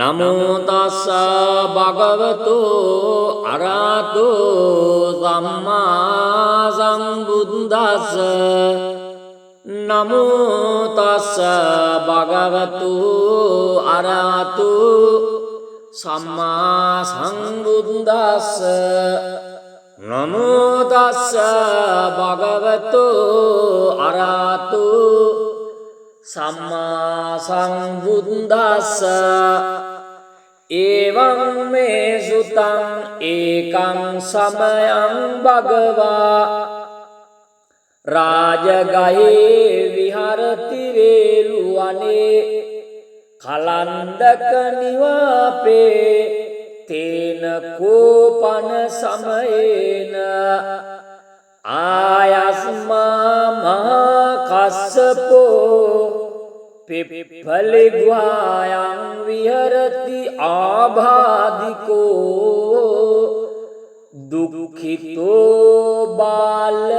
නමෝ තස්ස භගවතු අරහතු සම්මා සම්බුද්දස්ස නමෝ තස්ස භගවතු අරහතු සම්මා සම්බුද්දස්ස නමෝ තස්ස භගවතු අරහතු සම්මා සම්බුද්දස්ස එවං මේ සුතං ඒකං සමයං භගවා රාජගහේ විහරති වේලුවනේ කලන්දක නිවාපේ තේන කෝපන සමයේන ආයස්මා මහා කස්සපෝ පිප්පලිග්වායං විහරති ආබාධිකෝ දුක්ඛිතෝ බාලගිලානෝ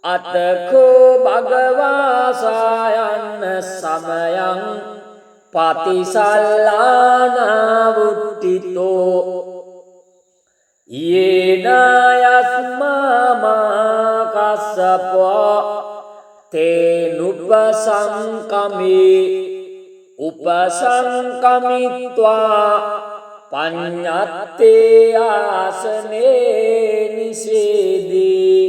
අතකෝ භගවා සායන්න සමයං පතිසල්ලාන වුට්ටිතෝ යේන යස්මා කස්සපෝ තේනුපසංකමේ උපසංකමිත්වා පඤ්ඤත්තේ ආසනේ නිසේදී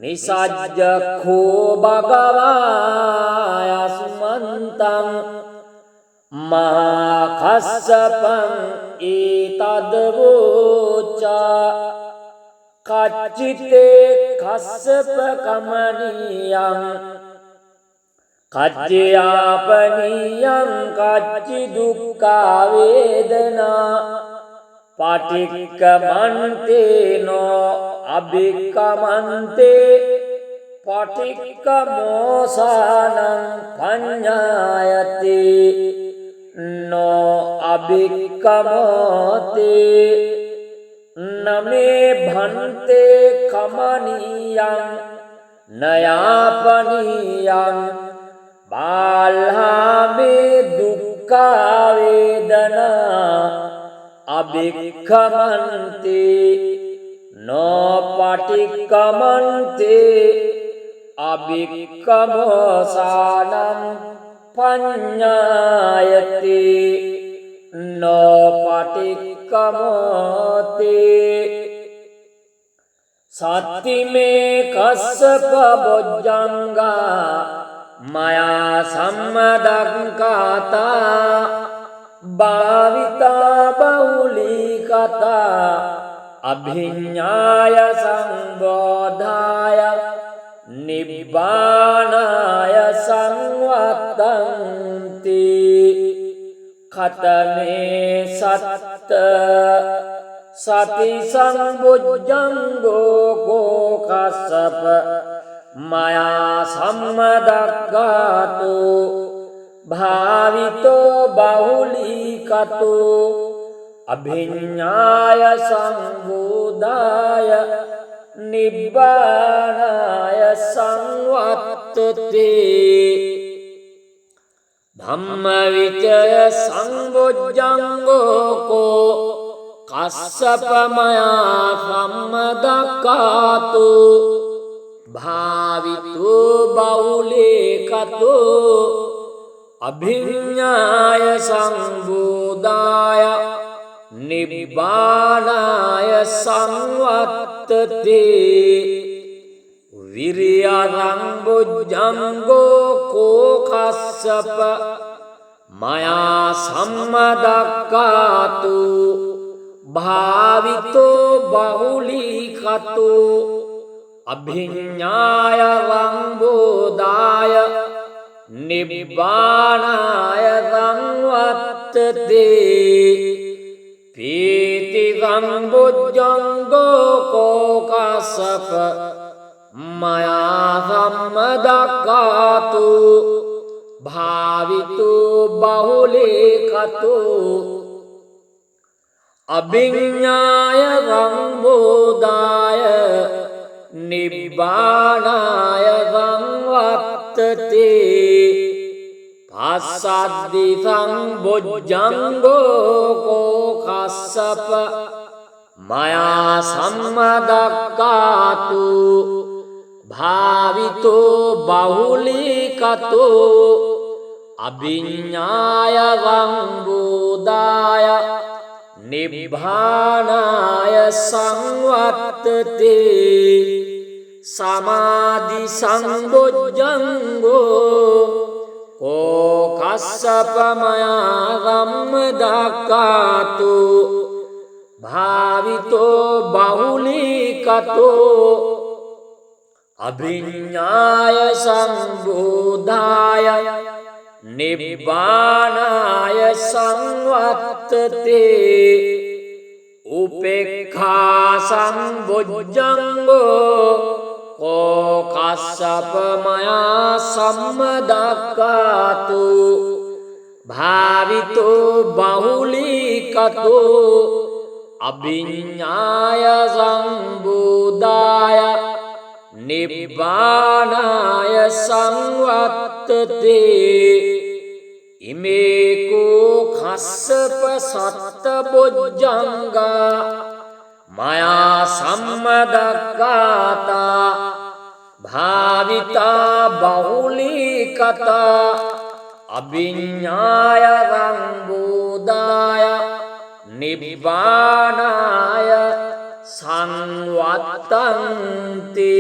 නිසජ්ජඛෝ භගවා යස්මන්තං මහා කස්සපං ඒතදවෝචා කච්චිතේ කස්සප කමනියං කච්චයාපනියං කච්චි දුක්ඛා වේදනා පටික්කමන්තේනෝ අභික්කමන්තේ පටික්කමෝසානං පඤ්ඤායති නෝ අභික්කමෝතේ නමේ භන්තේ කමනියං නයාපනියං බාල්හාමේ දුක්ඛා වේදනා අභික්ඛමන්තේ නොපටික්ඛමන්තේ අභික්ඛමෝසානං පඤ්ඤායති නොපටික්ඛමෝතේ සත්තිමේ කස්සප බොජ්ජංගා මයා සම්මදක්ඛාතා භාවිතා බෞලී කතා අභිඤ්ඤාය සංබෝධාය නිබ්බානාය සංවත්තන්ති ඛතමේ සත්ත සති සංබොජ්ජංගෝ කෝ කස්සප මයා සම්මදක්ඛාතු භාවිතෝ බහුලීකතෝ අභිඤ්ඤාය සංබෝධාය නිබ්බානාය සංවත්තති ධම්මවිචය සංබොජ්ජංගෝ කෝ කස්සප මයා සම්මදක්ඛාතු භාවිතෝ බෞලීකතෝ අභිඤ්ඤාය සංබෝධාය නිබ්බානාය සංවත්තති විරියං බොජ්ජංගෝ කෝ කස්සප මයා සම්මදක්ඛාතු භාවිතෝ බහුලීකතෝ අභිඤ්ඤාය වංබෝධාය නිබ්බානාය සංවත්තති පීති සම්බොජ්ජංගෝ කෝ කස්සප මයා සම්මදක්ඛාතු භාවිතෝ බහුලීකතෝ අභිඤ්ඤාය වංබෝධාය නිබ්බානාය සංවත්තති අස්සද්දි සංබොජ්ජංගෝ කෝ කස්සප මයා සම්මදක්කාතු භාවිතෝ බහුලීකතෝ අභිඤ්ඤාය වංබෝදාය නිබ්බානාය සංවත්තතේ සමාධි සංබොජ්ජංගෝ කෝ කස්සප මයා ධම්මදක්ඛාතු භාවිතෝ බහුලීකතෝ අභිඤ්ඤාය සංබෝධාය නිබ්බානාය සංවත්තතේ උපේක්ඛා සංබොජ්ජංගෝ කෝ කස්සප මයා සම්මදක්ඛාතු භාවිතෝ බහුලීකතෝ අභිඤ්ඤාය සංබෝධාය නිබ්බානාය සංවත්තතේ ඉමේකෝ කස්සප සත්ත බොජ්ජංගා මයා සම්මදක්ඛාතා භාවිතා බහුලීකතා අභිඤ්ඤාය සංබෝධාය නිබ්බානාය සංවත්තන්ති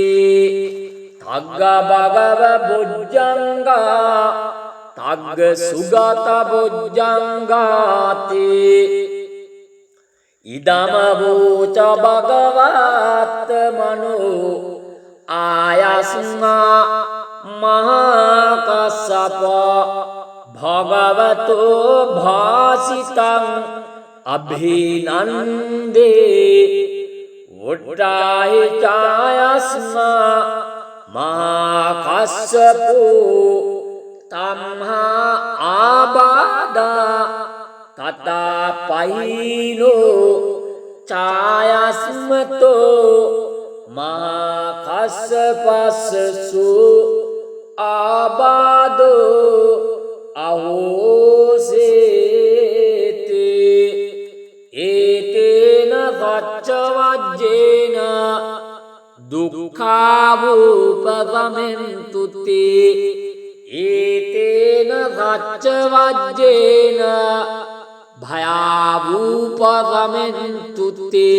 තග්ග භගව බොජ්ජංගා තග්ග සුගත බොජ්ජංගාති ඉදම වූච භගවත් මනෝ ආයස්මා මහා කස්සප භගවතෝ භාසිතං අභිනන්දේ උට්ටාහි ඡායස්මා මහා කස්සපෝ තම්හා ආබාධා තතා පහිනෝ ඡායස්මතෝ මහා කස්සපස්සසු ආබාධෝ අහෝසේති ඒතේන සච්ච වජ්ජේන දුක්ඛාවූපගමෙන්තුති ඒතේන සච්ච වජ්ජේන භයාවූපගමෙන්තුති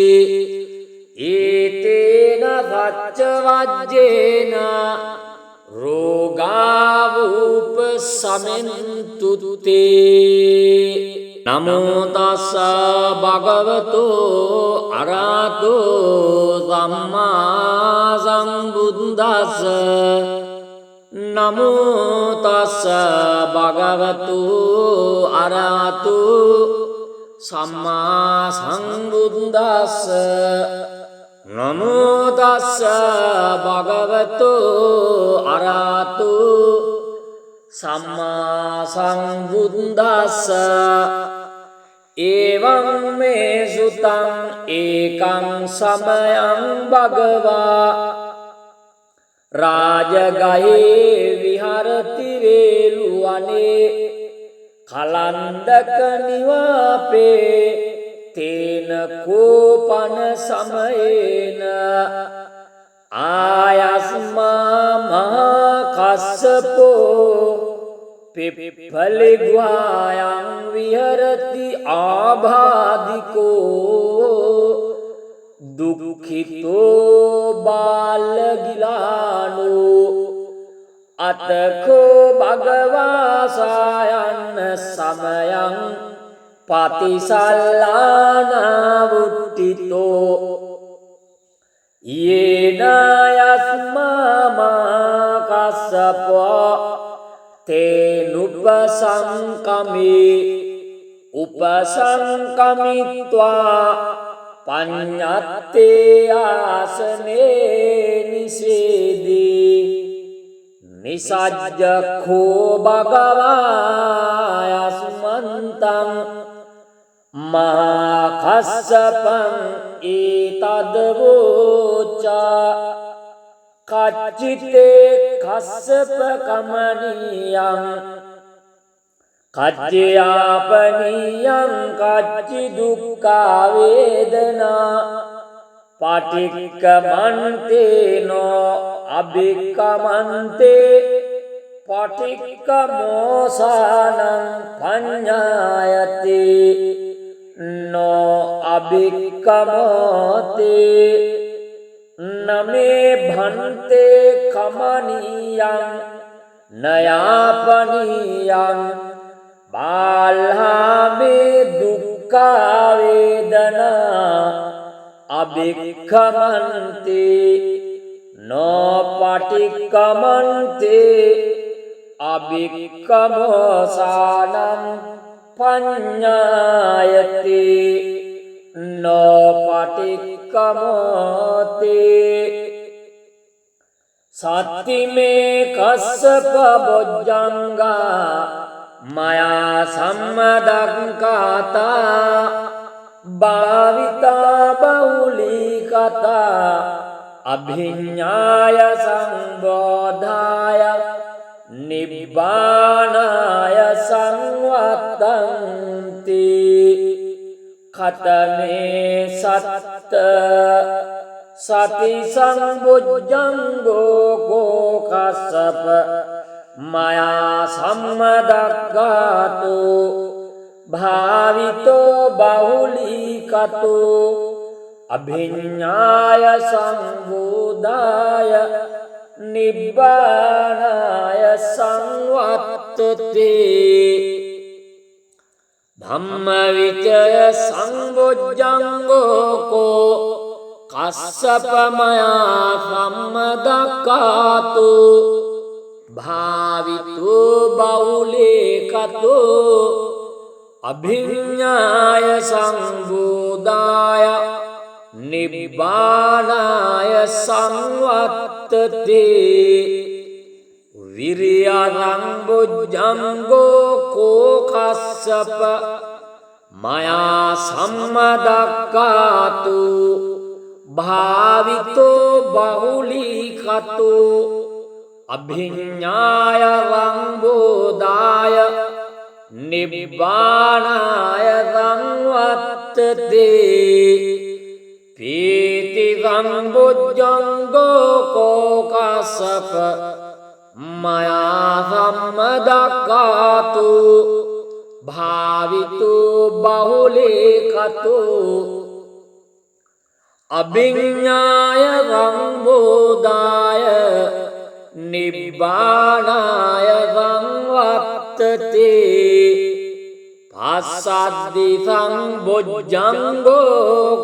ඒතේන සච්ච වජ්ජේන රෝගාවූපසමෙන්තුතේ නමෝ තස්ස භගවතෝ අරහතෝ සම්මා සම්බුද්දස්ස නමෝ තස්ස භගවතෝ අරහතෝ සම්මා සම්බුද්දස්ස නමෝ තස්ස භගවතෝ අරහතෝ සම්මා සම්බුද්දස්ස එවං මේ සුතං ඒකං සමයං භගවා රාජගහේ විහරති වේලුවනේ කලන්දක නිවාපේ තේන කෝපන සමයේන ආයස්මා මහා කස්සපෝ පිප්පලිග්වායං විහරති ආබාධිකෝ දුක්ඛිතෝ බාලගිලානෝ අතකෝ භගවා සායන්න සමයං පතිසල්ලානාවුට්ටිතෝ යේන යස්මා කස්සපෝ තේනුපසංකමේ උපසංකමිත්වා පඤ්ඤත්තේ ආසනේ නිසේදී නිසජ්ජඛෝ භගවා යස්මන්තං මහා කස්සපං ඒතදවෝචා කච්චිතේ කස්සප කමනියං කච්චයාපනීයං කච්චි දුක්ඛා වේදනා පටික්කමන්තේනෝ අභික්කමන්තේ පටික්කමෝසානං පඤ්ඤායති නෝ අභික්කමෝතේ නමේ භන්තේ කමනීයං නයාපනීයං බාල්හාමේ දුක්ඛා වේදනා අභික්ඛමන්තේ නොපටික්ඛමන්තේ අභික්ඛමෝසානං පඤ්ඤායති නොපටික්ඛමෝතේ සත්තිමේ කස්සප බොජ්ජංගා මයා සම්මදක්ඛාතා භාවිතා බෞලී කතා අභිඤ්ඤාය සංබෝධාය නිබ්බානාය සංවත්තන්ති ඛතමේ සත්ත සති සංබොජ්ජංගෝ කෝ කස්සප මයා සම්මදක්ඛාතෝ භාවිතෝ බහුලීකතෝ අභිඤ්ඤාය සංබෝධාය නිබ්බානාය සංවත්තති ධම්මවිචය සංබොජ්ජංගෝ කෝ කස්සප මයා සම්මදක්ඛාතෝ භාවිතෝ බහුලීකතෝ අභිඤ්ඤාය සංබෝධාය නිබ්බානාය සංවත්තති විරියං බොජ්ජංගෝ කෝ කස්සප මයා සම්මදක්ඛාතෝ භාවිතෝ බහුලීකතෝ අභිඤ්ඤාය සංබෝධාය නිබ්බානාය සංවත්තති පීති සංබොජ්ජංගෝ කෝ කස්සප මයා සම්මදක්ඛාතෝ භාවිතෝ බහුලීකතෝ අභිඤ්ඤාය සංබෝධාය නිබ්බානාය සංවත්තති පස්සද්දි සංබොජ්ජංගෝ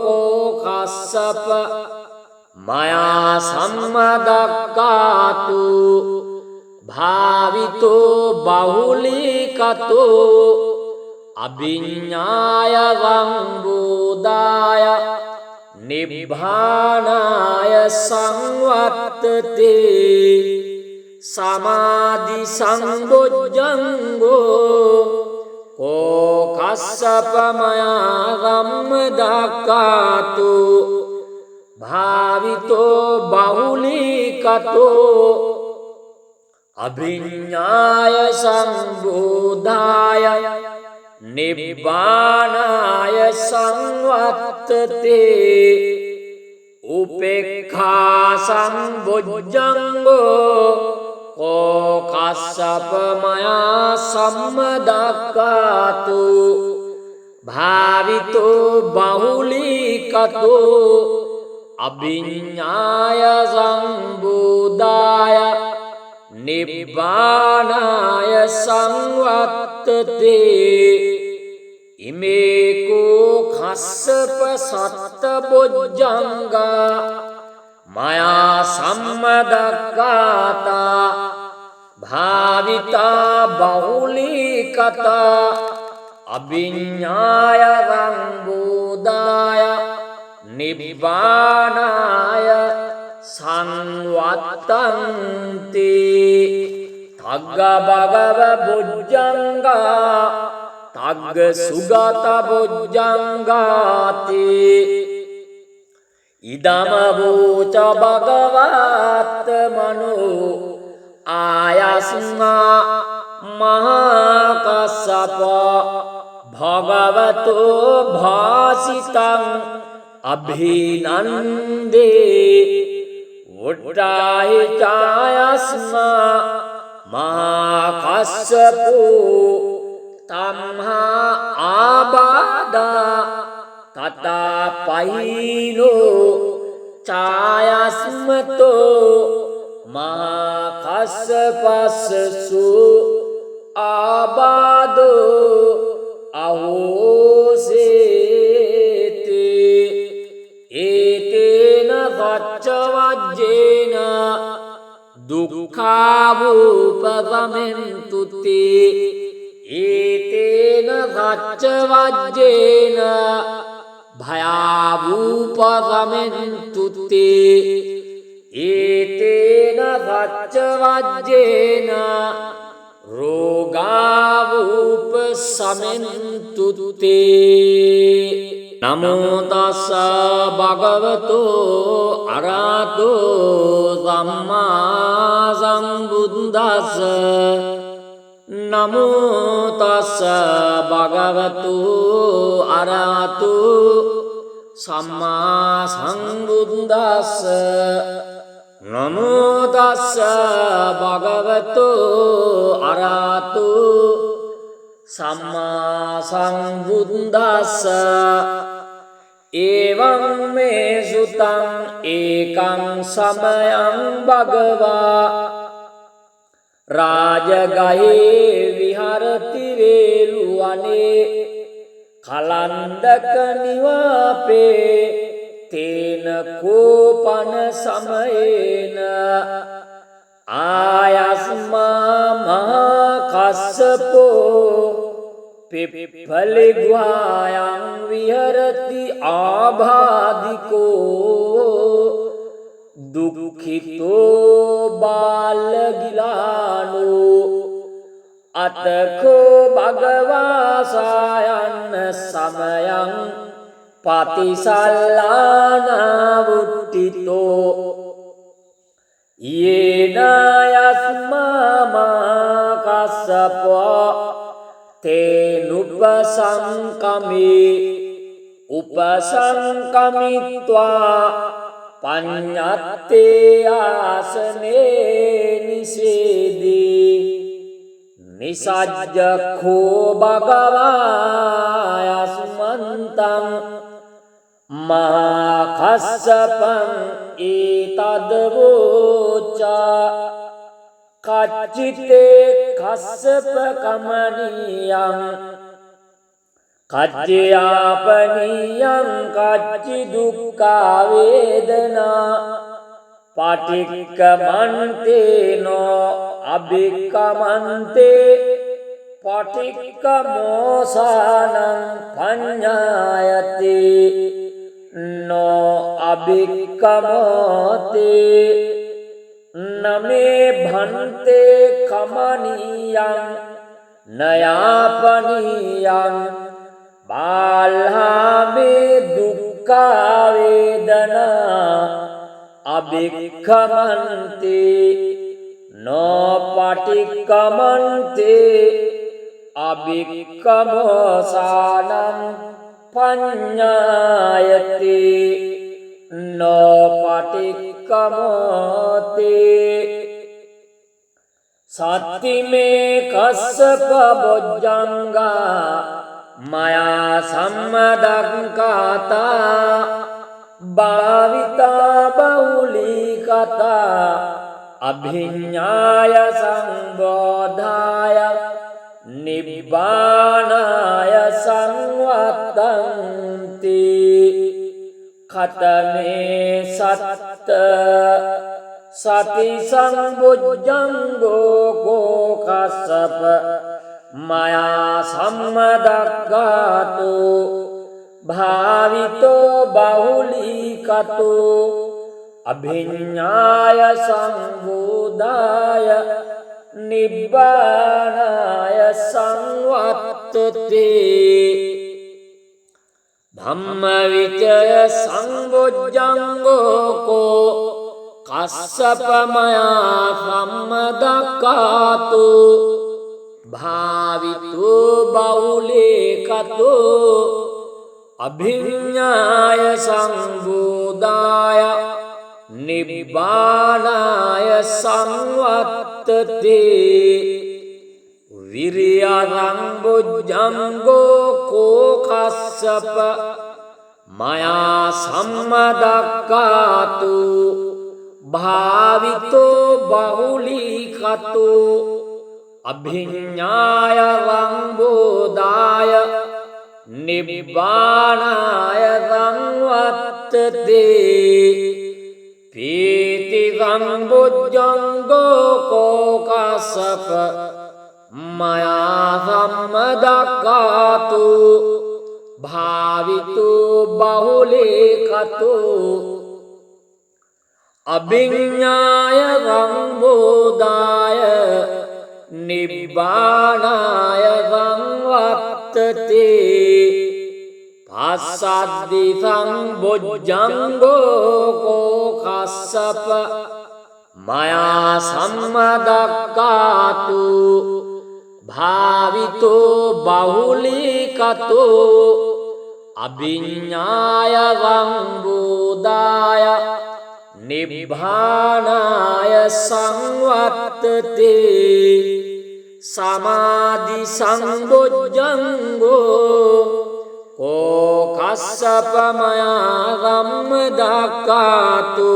කෝ කස්සප මයා සම්මදක්ඛාතෝ භාවිතෝ බහුලීකතෝ අභිඤ්ඤාය සංබෝධාය නිබ්බානාය සංවත්තති සමාධි සංබොජ්ජංගෝ කෝ කස්සප මයා සම්මදක්ඛාතෝ භාවිතෝ බහුලීකතෝ අභිඤ්ඤාය සංබෝධාය නිබ්බානාය සංවත්තති උපේක්ඛා සංබොජ්ජංගෝ කෝ කස්සප මයා සම්මදක්ඛාතෝ භාවිතෝ බහුලීකතෝ අභිඤ්ඤාය සංබෝධාය නිබ්බානාය සංවත්තති ඉමේකෝ කස්සප සත්ත බොජ්ජංගා මයා සම්මදක්ඛාතා භාවිතා බහුලීකතා අභිඤ්ඤාය සංබෝධාය නිබ්බානාය සංවත්තන්ති තග්ග භගව බොජ්ජංගා තග්ග සුගත බොජ්ජංගාති ඉදම වූච භගවත් මනෝ ආයස්මා महाकස්සप भगवतो भासितं अभिनन्दे उत्थाहि चायस्मा महाकස්සपो तम्हा आबादा तथा पहिनो चायस्मतो महाकස්සपस्सु आबादो अहोसेते एतेन गच्छवज्जेन दुःखावुपगमेन्तु ते एतेन गच्छवज्जेन भयावुपगमेन्तु ते एतेन गच्छवज्जेन रोगावुपशमन्तु ते नमो तस्स भगवतो अरहतो सम्मा सम्बुद्दस्स नमो तस्स भगवतो अरहतो सम्मा सम्बुद्दस्स नमो तस्स भगवतो अरहतो सम्मा सम्बुद्दस्स एवं मे सुतं एकं समयं भगवा राजगहे विहरति वेलुवने कलन्दक निवापे तेन कोपन समयेन आयस्मा महाकස්සपो पिप्पलिगुहायां विहरति आबाधिको दुःखितो बालगिलानो अतको भगवा सायन्न समयं पतिसल्लानावुत्थितो येन यस्मा महाकස්සपो तेनुपसंकमे उपसंकमित्वा पඤ्ඤत्ते आसने निषेदे निसज्जखो भगवा यस्मन्तं महाकස්සपं एतद्वोचा कच्चिते कස්සप कमनीयं कच्चियापनीयं कच्चि दुःखा वेदना पठिक्कमन्ते नो अभिक्कमन्ते पठिक्कमोसानं पඤ्ඤायते नो अभिक्कमोते न मे भन्ते कमनीयं न यापनीयं बाल्हा मे दुःखा वेदना अभिक्खमन्ते न पठिक्कमन्ते अभिक्कमोसानं पඤ्ඤायते न पठिक्कमोते सत्तिमे कස්සप बोज्जंगा मया सम्मदङ्काता भाविता बहुलीकता अभिज्ञाय संबोधाय निब्बाणाय संवत्तन्ति खतमे सत्त सति संबुज्जंगो को कස්සप मया सम्मदग्गातो भावितो बहुलीकतो अभिज्ञाय संबोधाय निब्बाणाय संवत्तते धम्मविजय संबुज्जंगो को कස්සप मया सम्मदग्गातो භාවිතෝ බහුලීකතෝ අභිඤ්ඤාය සංබෝධාය නිබ්බානාය සංවත්තති විරියං බොජ්ජංගෝ කෝකස්සප මයා සම්මදක්ඛාතු භාවිතෝ බහුලීකතෝ අභිඤ්ඤාය වංබෝධාය නිබ්බානාය සංවත්තති පීති වංබොජ්ජංගෝ කෝකස්සප මයා සම්මදක්ඛාතු භාවිතෝ බහුලීකතෝ අභිඤ්ඤාය වංබෝධාය නිබ්බානාය සංවත්තති පස්සද්දි සංබොජ්ජංගෝ කෝකස්සප මයා සම්මදක්ඛාතු භාවිතෝ බහුලීකතෝ අභිඤ්ඤාය වංබෝධාය නිබ්බානාය සංවත්තති සමාධි සංබොජ්ජංගෝ කෝකස්සප මයා සම්මදක්ඛාතු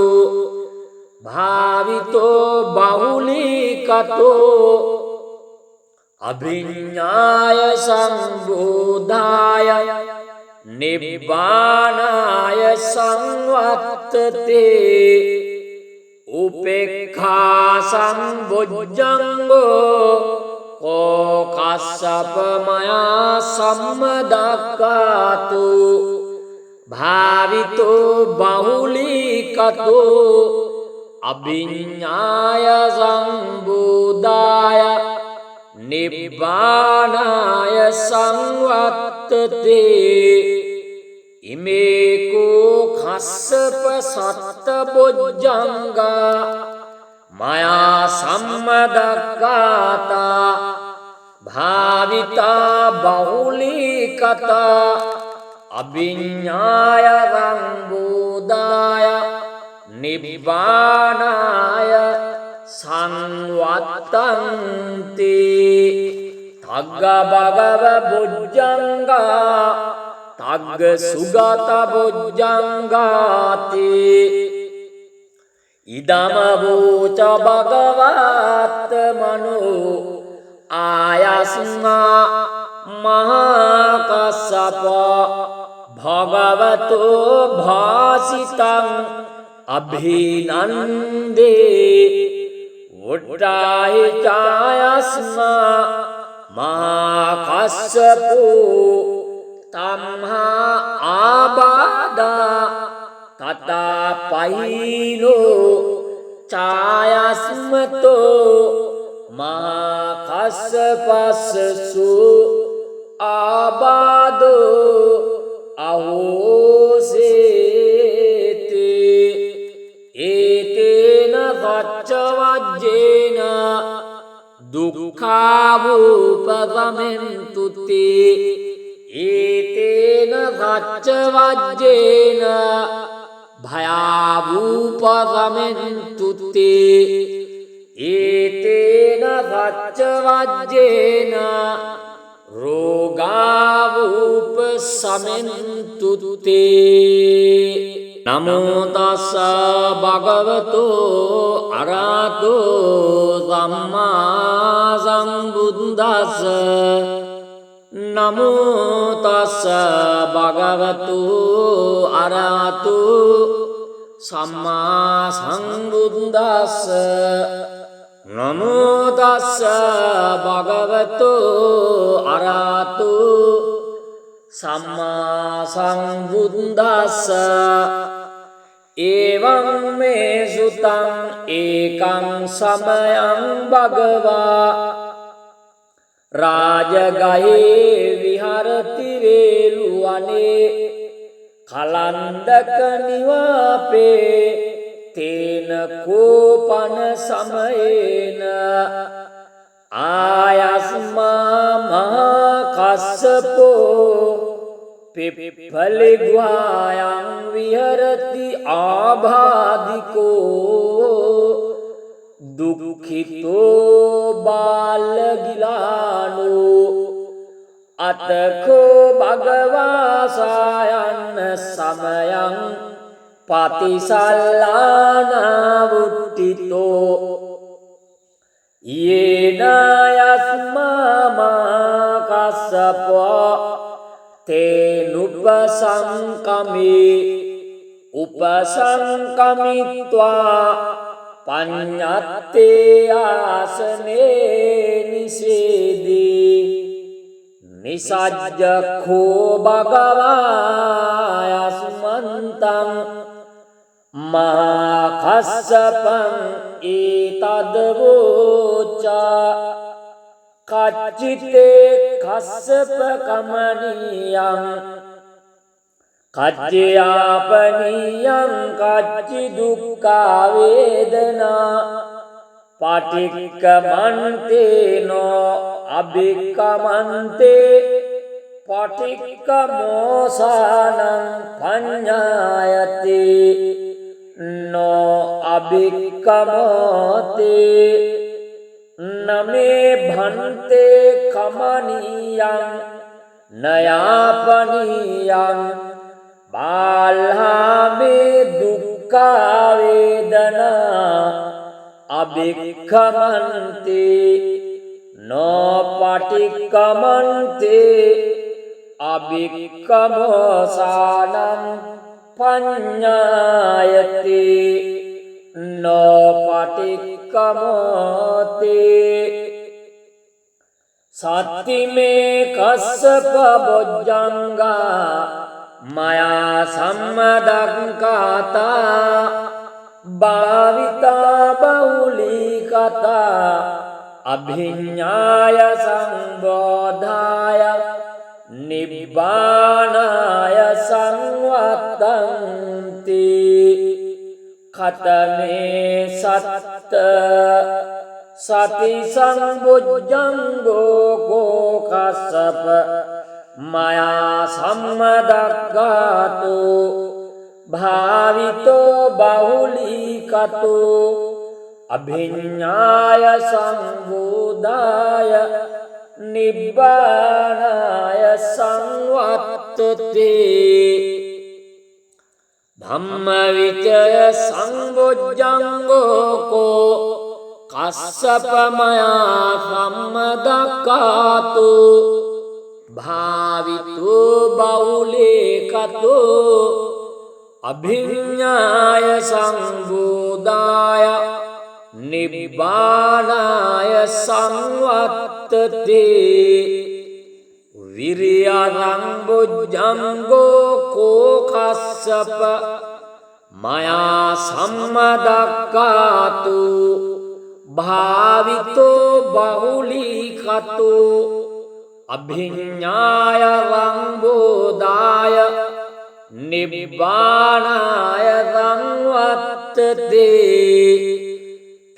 භාවිතෝ බහුලීකතෝ අභිඤ්ඤාය සංබෝධාය නිබ්බානාය සංවත්තති උපේක්ඛා සංබොජ්ජංගෝ කෝකස්සප මයා සම්මදක්ඛාතු භාවිතෝ බහුලීකතෝ අභිඤ්ඤාය සංබෝධාය නිබ්බානාය සංවත්තති ඉමේකෝ කස්සප සත්ත බොජ්ජංගා මයා සම්මදක්ඛාතා භාවිතා බහුලීකතා අභිඤ්ඤාය වංබෝධාය නිබ්බානාය සංවත්තන්ති තග්ග භගව බොජ්ජංගා තග්ග සුගත බොජ්ජංගාති ඉදම වූච භගවත් මනෝ ආයස්මා මහා කස්සප භගවතෝ භාසිතං අභිනන්දේ උට්ටාහි ඡායස්මා මහා කස්සපෝ තම්හා ආබාධා තතා පහිනෝ ඡායස්මතෝ මහා කස්සපස්සසු ආබාධෝ අහෝසේති ඒතේන සච්චවජ්ජේන දුක්ඛාවූපගමෙන්තුති ඒතේන සච්චවජ්ජේන භයාවූපගමෙන්තුති ඒතේන සච්චවජ්ජේන රෝගාවූපසමෙන්තුති නමෝ තස්ස භගවතෝ අරහතෝ සම්මා සම්බුද්දස්ස නමෝ තස්ස භගවතෝ අරහතෝ සම්මා සම්බුද්දස්ස නමෝ තස්ස භගවතෝ අරහතෝ සම්මා සම්බුද්දස්ස එවං මේ සුතං ඒකං සමයං භගවා රාජගහේ විහරති වේලුවනේ කලන්දක නිවාපේ තේන කෝපන සමයේන आयस्मा महाकස්සपो पिप्पलिगुहायां विहरति आभादिको दुःखितो बालगिलानो अतको भगवा सायन्न समयं पतिसल्लानावुट्टितो येन यस्माकස්සपो उपसंकमित्वा पඤ්ඤත්තේ ආසනේ නිසේදී නිසජ්ජඛෝ භගවා යස්මන්තං මහකස්සපං ඒතදවෝචා කච්චිතේ කස්සප කමනියං කච්චයාපනියං කච්චි දුක්ඛා වේදනා පටික්කමන්තේනෝ අභික්කමන්තේ පටික්කමෝසානං පඤ්ඤායති නෝ අභික්කමෝතේ නමේ භන්තේ කමනියං නයාපනියං बाल्हामे दुःखा वेदना अभिक्खमन्ते नो पटिक्कमन्ते अभिक्कमोसानं पඤ්ඤායති नो पटिक्कमोते सत्तिमे कස්සප බොජ්ජංගා मया सम्मदङ्काता भाविता बहुलीकता अभिज्ञाय संबोधाय निब्बाणाय संवत्तन्ति खतमे सति संबुज्जंगो को कස්සප मया सम्मदग्गातो भावितो बहुलीकतो अभिज्ञाय संबोधाय निब्बाणाय संवत्तते धम्मविचय संबुज्जंगो को कස්සප मया सम्मदग्गातो भावितो बहुलीकतो अभिज्ञाय संबोधाय निब्बाणाय संवत्तते विर्यसंबुज्जंगो को कස්සප मया सम्मदग्गातो भावितो बहुलीकतो अभिज्ञाय संबोधाय निब्बाणाय संवत्तते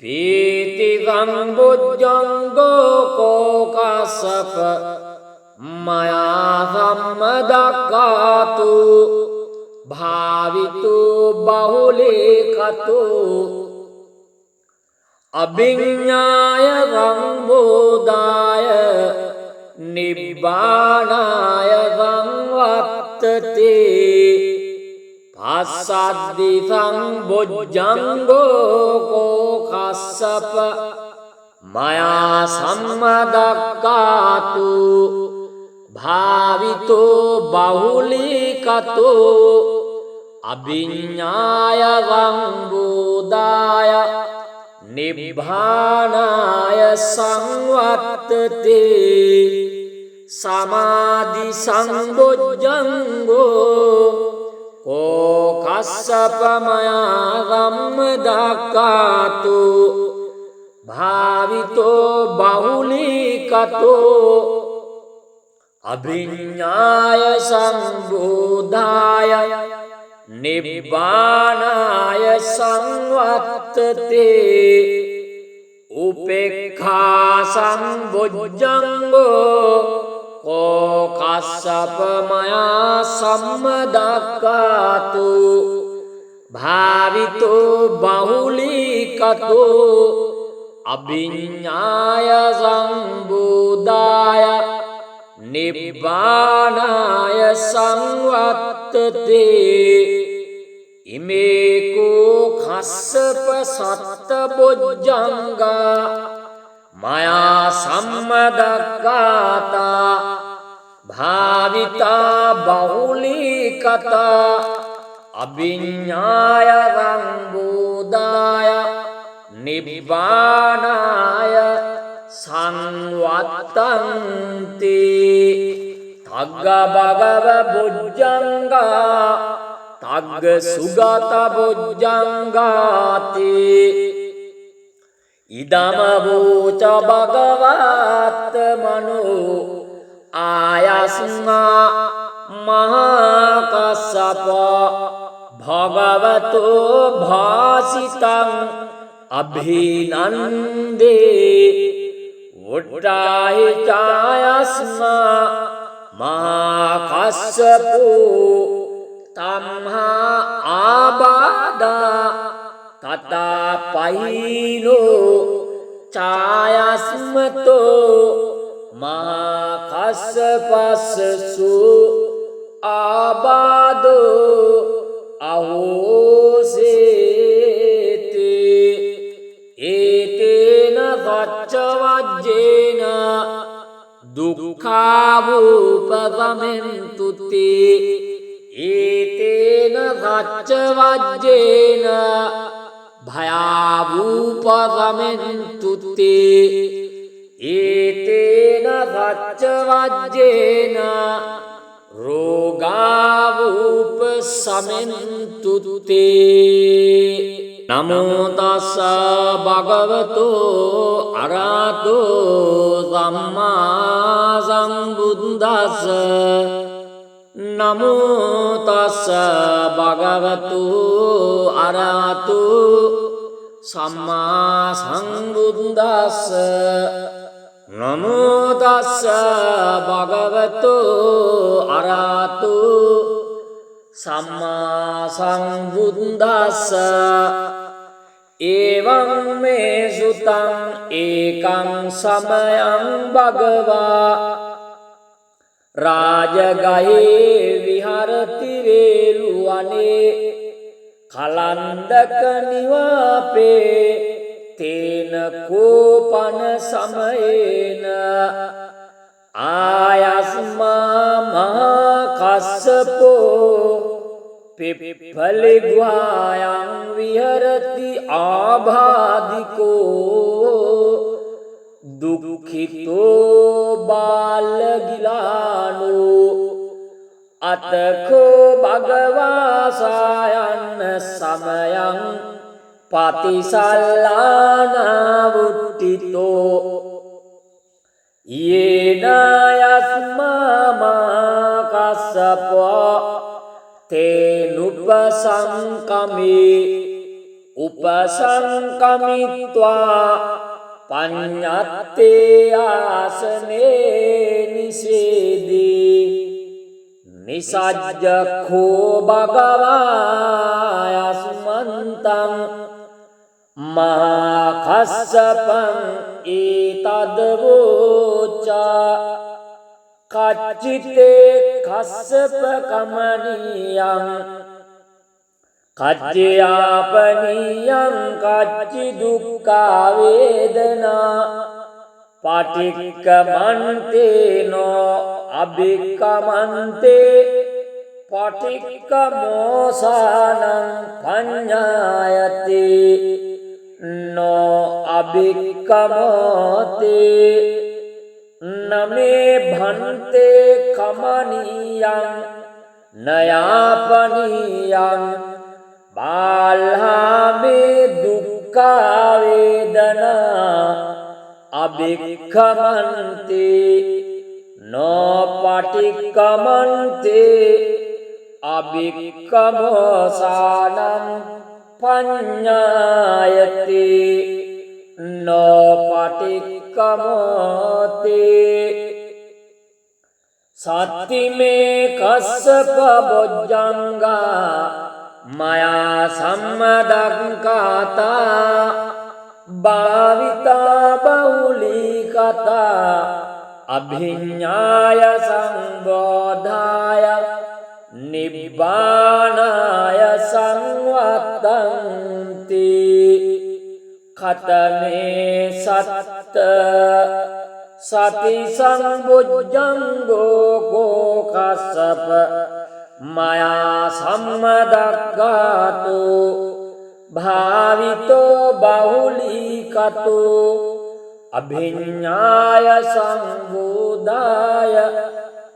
पीति संबुज्जंगो को कස්සප मया सम्मदग्गातो भावितो बहुलीकतो अभिज्ञाय संबोधाय निब्बाणाय संवत्तते पश्चाद्दि संबुज्जंगो को कස්සප मया सम्मदग्गातो भावितो बहुलीकतो अभिज्ञाय संबोधाय निब्बाणाय संवत्तते समाधि संबुज्जंगो को कස්සප मया सम्मदग्गातो भावितो बहुलीकतो अभिज्ञाय संबोधाय निब्बाणाय संवत्तते උපේක්ඛා සම්බොජ්ජංගෝ කෝ කස්සප මයා සම්මදක්ඛාතු භාවිතෝ බහුලීකතෝ අභිඤ්ඤාය සම්බුදාය නිබ්බානාය සංවත්තතේ ඉමේකෝ කස්සප සත්ත බොජ්ජංගා මයා සම්මදක්ඛාතා භාවිතා බහුලීකතා අභිඤ්ඤාය සම්බුදාය නිබ්බානාය සංවත්තන්ති තග්ග භගව බොජ්ජංගා තග්ග සුගත බොජ්ජංගාති ඉදම වූච භගවත් මනෝ ආයස්මා මහා කස්සප භගවතෝ භාසිතං අභිනන්දේ වොට්ටාහි ඡායස්මා මහා කස්සපෝ තම්හා ආබාධා තතා පහිනෝ ඡායස්මතෝ මහා කස්සපස්සසු ආබාධෝ අහෝසේති ඒතේන සච්ච වජ්ජේන දුක්ඛාවූපගමෙන්තුති ඒතේන සච්ච වජ්ජේන භයාවූපගමෙන්තුති ඒතේන සච්ච වජ්ජේන රෝගාවූපසමෙන්තුති නමෝ තස්ස භගවතෝ අරහතෝ සම්මා සම්බුද්දස්ස නමෝ තස්ස භගවතෝ අරහතෝ සම්මා සම්බුද්දස්ස නමෝ තස්ස භගවතෝ අරහතෝ සම්මා සම්බුද්දස්ස එවං මේ සුතං ඒකං සමයං භගවා රාජගහේ විහරති වේලුවනේ කලන්දක නිවාපේ තේන කෝපන සමයේන ආයස්මා මහා කස්සපෝ පිප්පලිග්වායං විහරති ආබාධිකෝ දුක්ඛිතෝ බාලගිලානෝ අතකෝ භගවා සායන්න සමයං පතිසල්ලානාවුට්ටිතෝ යේන යස්මා කස්සපෝ තේනුපසංකමේ උපසංකමිත්වා පඤ්ඤත්තේ ආසනේ නිසේදී නිසජ්ජඛෝ භගවා යස්මන්තං මහා කස්සපං ඒතදවෝචා කච්චිතේ කස්සප කමනියං කච්චයාපනියං කච්චි දුක්ඛා වේදනා පටික්කමන්තේනෝ අභික්කමන්තේ පටික්කමෝසානං පඤ්ඤායති නෝ අභික්කමෝතේ නමේ භන්තේ කමනියං නයාපනියං බාල්හාමේ දුක්ඛා වේදනා අභික්ඛමන්තේ නොපටික්කමන්තේ අභික්කමෝසානං පඤ්ඤායති no patikkamote sattime kassapa bojjanga maya sammadakata bhavita bahulikata abhinyaya sambodhaya Nibbānāya samvattanti khatame satta sati sambujjango ko kassapa maya sammadaggato bhavito bahulikato abhinyaya sambodhaya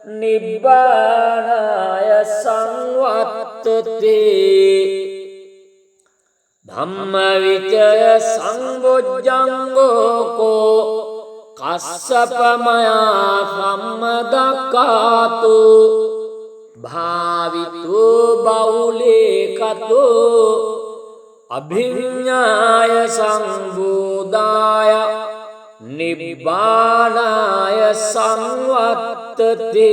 Nibbānāya samvattati dhamma vicaya sambojjango ko kassapa maya sammadakkato bhavito bahulikato abhinyaya sambodhaya Nibbānāya samvattati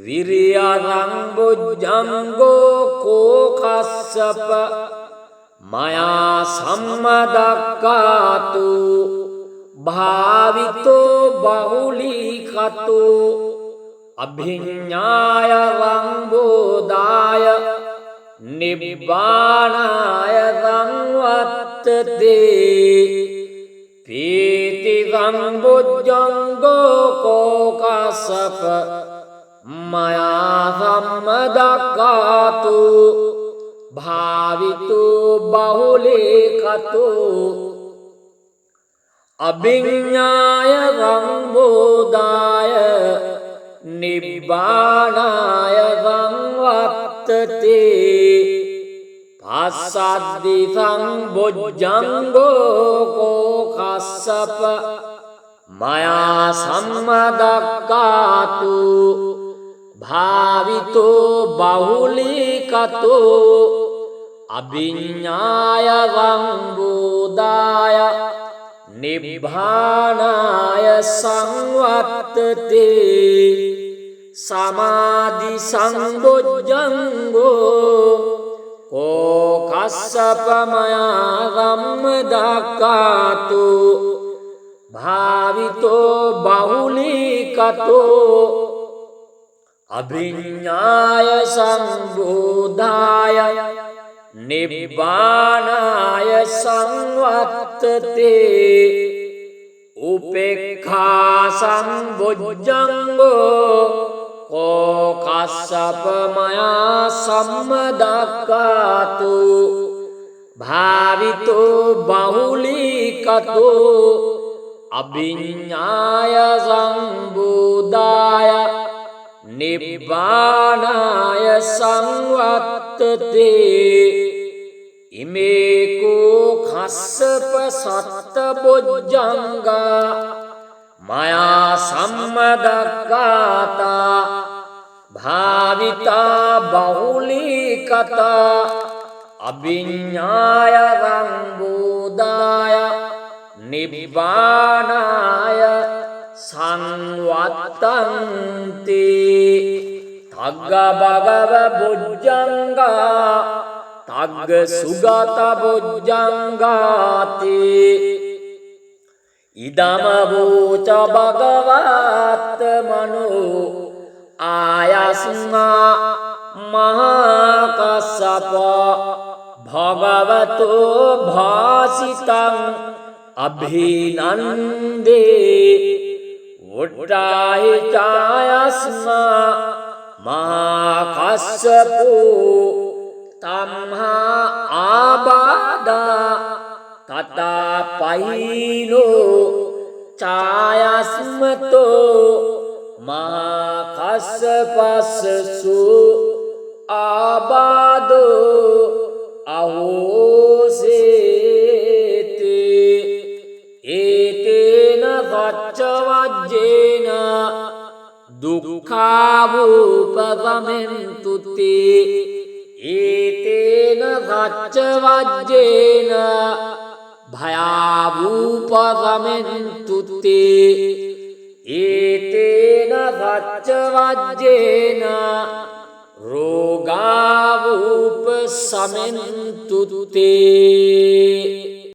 viriyarang bojjango ko kassapa maya sammadakkato bhavito bahulikato abhinyaya rambodhaya Nibbānāya samvattati Pīti sambojjango ko kassapa maya sammadakkato bhavito bahulikato abhinyaya sambodhaya Nibbānāya samvattati Passaddi sambojjango ko kassapa maya sammadakkato bhavito bahulikato abhinyaya sambodhaya Nibbānāya samvattati samadhi sambojjango ko kassapa maya sammadakkato bhavito bahulikato abhinyaya sambodhaya Nibbānāya samvattati upekkhā sambojjango ko kassapa maya sammadakkato bhavito bahulikato abhinyaya sambodhaya Nibbānāya samvattati imeko kassapa satta bojjanga maya sammadakata bhavita bahulikata abhinyaya sambodhaya Nibbānāya samvattanti tagga bhagava bojjanga tagga sugata bojjangati idama voca bhagavat mano ayasna mahakassapa bhagavato bhasitam abhinande uttahi chayasma mahakassapo tamha abada tata pahino chayasmato mahakassapassu abado ahosete etena saccavajjena dukkhavupagamentuti etena saccavajjena भयावूपरमेन्तु ते एतेन सच्चवज्जेन रोगावूपशमेन्तु ते।